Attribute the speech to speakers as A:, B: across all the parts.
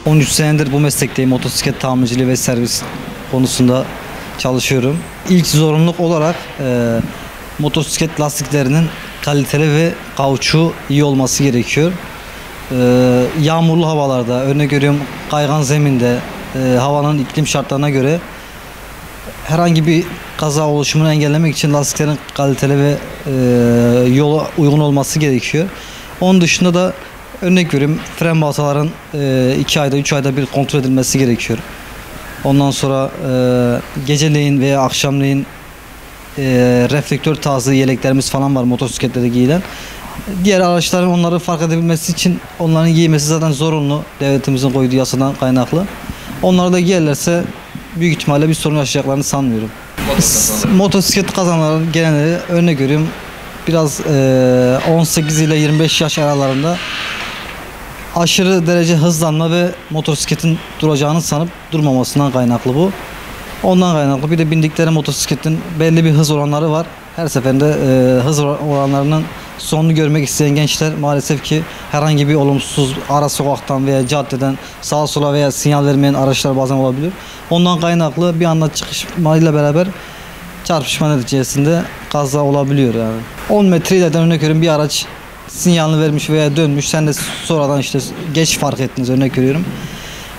A: 13 senedir bu meslekteyim. Motosiklet tamirciliği ve servis konusunda çalışıyorum. İlk zorunluluk olarak motosiklet lastiklerinin kaliteli ve kauçuğu iyi olması gerekiyor. Yağmurlu havalarda, örnek veriyorum kaygan zeminde, havanın iklim şartlarına göre herhangi bir kaza oluşumunu engellemek için lastiklerin kaliteli ve yola uygun olması gerekiyor. Onun dışında da örnek veriyorum fren baltaların 2 ayda 3 ayda bir kontrol edilmesi gerekiyor. Ondan sonra geceleyin veya akşamleyin reflektör tarzı yeleklerimiz falan var motosikletlerde giyilen. Diğer araçların onları fark edebilmesi için onların giymesi zaten zorunlu. Devletimizin koyduğu yasadan kaynaklı. Onları da giyerlerse büyük ihtimalle bir sorun yaşayacaklarını sanmıyorum. Motosiklet kazananların genelde örnek veriyorum biraz 18 ile 25 yaş aralarında aşırı derece hızlanma ve motosikletin duracağını sanıp durmamasından kaynaklı bu. Ondan kaynaklı bir de bindikleri motosikletin belli bir hız oranları var. Her seferinde hız oranlarının sonunu görmek isteyen gençler maalesef ki herhangi bir olumsuz ara sokaktan veya caddeden sağa sola veya sinyal vermeyen araçlar bazen olabilir. Ondan kaynaklı bir anda çıkışmayla beraber çarpışma neticesinde kaza olabiliyor yani. 10 metre ileriden örnek veriyorum bir araç sinyalini vermiş veya dönmüş. Sen de sonradan işte geç fark ettiniz örnek veriyorum.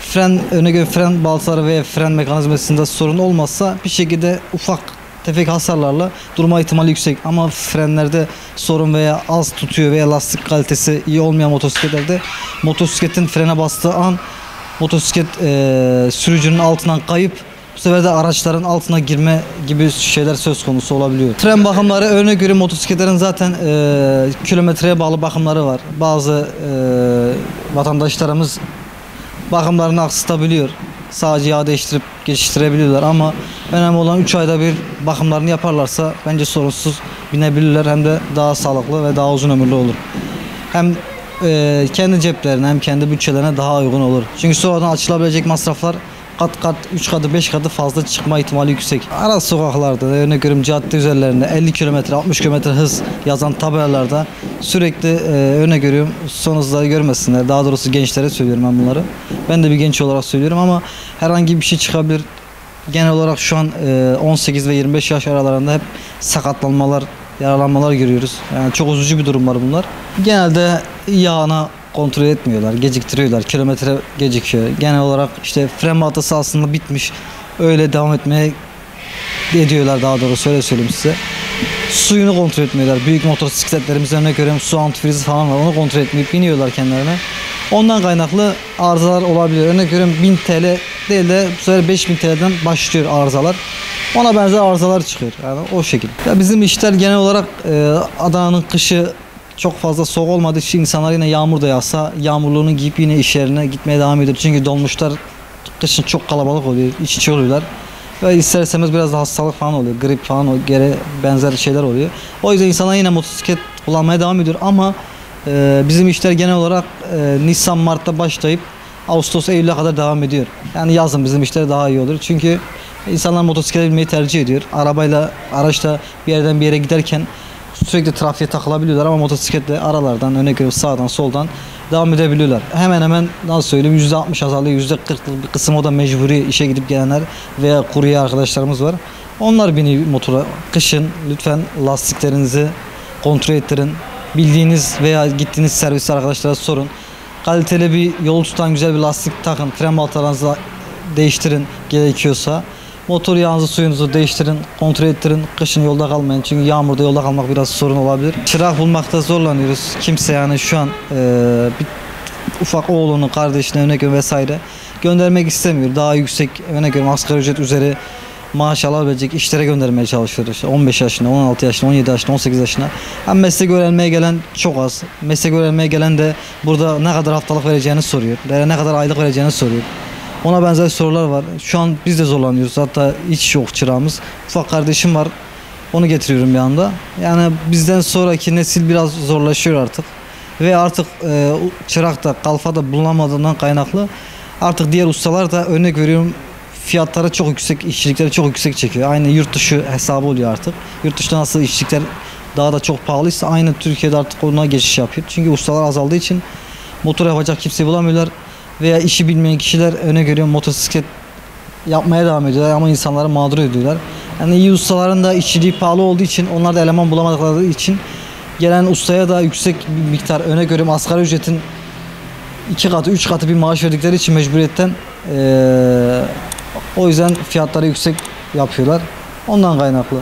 A: Fren baltaları veya fren mekanizmasında sorun olmazsa bir şekilde ufak tefek hasarlarla durma ihtimali yüksek. Ama frenlerde sorun veya az tutuyor veya lastik kalitesi iyi olmayan motosikletlerde motosikletin frene bastığı an motosiklet sürücünün altından kayıp bu sefer de araçların altına girme gibi şeyler söz konusu olabiliyor. Fren bakımları örnek veriyorum motosikletlerin zaten kilometreye bağlı bakımları var. Bazı vatandaşlarımız bakımlarını aksatabiliyor. Sadece yağ değiştirip geçiştirebiliyorlar ama önemli olan 3 ayda bir bakımlarını yaparlarsa bence sorunsuz binebilirler hem de daha sağlıklı ve daha uzun ömürlü olur. Hem kendi ceplerine hem kendi bütçelerine daha uygun olur. Çünkü sonradan açılabilecek masraflar kat 3 katı 5 katı fazla çıkma ihtimali yüksek. Ara sokaklarda örnek veriyorum cadde üzerlerinde 50 km 60 km hız yazan tabelalarda sürekli örnek veriyorum son hızları görmesinler. Daha doğrusu gençlere söylüyorum ben bunları. Ben de bir genç olarak söylüyorum ama herhangi bir şey çıkabilir. Genel olarak şu an 18 ve 25 yaş aralarında hep sakatlanmalar, yaralanmalar görüyoruz. Yani çok üzücü bir durumlar bunlar. Genelde yağına kontrol etmiyorlar, geciktiriyorlar, kilometre gecikiyor. Genel olarak işte fren baltası aslında bitmiş, öyle devam etmeye ediyorlar daha doğrusu öyle söyleyeyim size. Suyunu kontrol etmiyorlar. Büyük motosikletlerimizde örnek veriyorum su antifrizi falan var, onu kontrol etmeyip biniyorlar kendilerine. Ondan kaynaklı arızalar olabiliyor. Örnek veriyorum 1000 TL değil de bu sefer 5000 TL'den başlıyor arızalar. Ona benzer arızalar çıkıyor yani o şekilde. Ya bizim işler genel olarak Adana'nın kışı çok fazla soğuk olmadığı için insanlar yine yağmur da yağsa yağmurluğunu giyip yine iş yerine gitmeye devam ediyor. Çünkü dolmuşlar kışın çok kalabalık oluyor, iç içe oluyorlar. Ve ister istemez biraz da hastalık falan oluyor, grip falan benzer şeyler oluyor. O yüzden insanlar yine motosiklet kullanmaya devam ediyor ama bizim işler genel olarak Nisan Mart'ta başlayıp Ağustos Eylül'e kadar devam ediyor. Yani yazın bizim işler daha iyi olur. Çünkü insanlar motosiklete binmeyi tercih ediyor. Araçla bir yerden bir yere giderken sürekli trafiğe takılabiliyorlar ama motosikletle aralardan örnek veriyorum sağdan soldan devam edebiliyorlar. Hemen hemen nasıl söyleyeyim %60 azalıyor, %40'lık bir kısım o da mecburi işe gidip gelenler veya kurye arkadaşlarımız var. Onlar biniyor motora. Kışın lütfen lastiklerinizi kontrol ettirin. Bildiğiniz veya gittiğiniz servis arkadaşlara sorun. Kaliteli bir yol tutan güzel bir lastik takın. Fren baltalarınızı değiştirin gerekiyorsa. Motor yağınızı suyunuzu değiştirin, kontrol ettirin. Kışın yolda kalmayın çünkü yağmurda yolda kalmak biraz sorun olabilir. Çırak bulmakta zorlanıyoruz. Kimse yani şu an bir ufak oğlunu, kardeşini örnek vesaire göndermek istemiyor. Daha yüksek örnek veriyorum asgari ücret üzeri maaş alabilecek işlere göndermeye çalışıyoruz. İşte 15 yaşında, 16 yaşında, 17 yaşında, 18 yaşında. Hem meslek öğrenmeye gelen çok az. Meslek öğrenmeye gelen de burada ne kadar haftalık vereceğini soruyor. Veya ne kadar aylık vereceğini soruyor. Ona benzer sorular var. Şu an biz de zorlanıyoruz. Hatta hiç yok çırağımız. Ufak kardeşim var. Onu getiriyorum bir anda. Yani bizden sonraki nesil biraz zorlaşıyor artık. Ve artık çırak da kalfa da bulunamadığından kaynaklı artık diğer ustalar da örnek veriyorum fiyatları çok yüksek, işçilikleri çok yüksek çekiyor. Aynı yurt dışı hesabı oluyor artık. Yurt dışında nasıl işçilikler daha da çok pahalıysa aynı Türkiye'de artık ona geçiş yapıyor. Çünkü ustalar azaldığı için motor yapacak kimseyi bulamıyorlar. veya işi bilmeyen kişiler öne görüyor motosiklet yapmaya devam ediyorlar ama insanları mağdur ediyorlar. Yani iyi ustaların da işçiliği pahalı olduğu için onlar da eleman bulamadıkları için gelen ustaya da yüksek bir miktar öne göre asgari ücretin 2 katı 3 katı bir maaş verdikleri için mecburiyetten o yüzden fiyatları yüksek yapıyorlar. Ondan kaynaklı.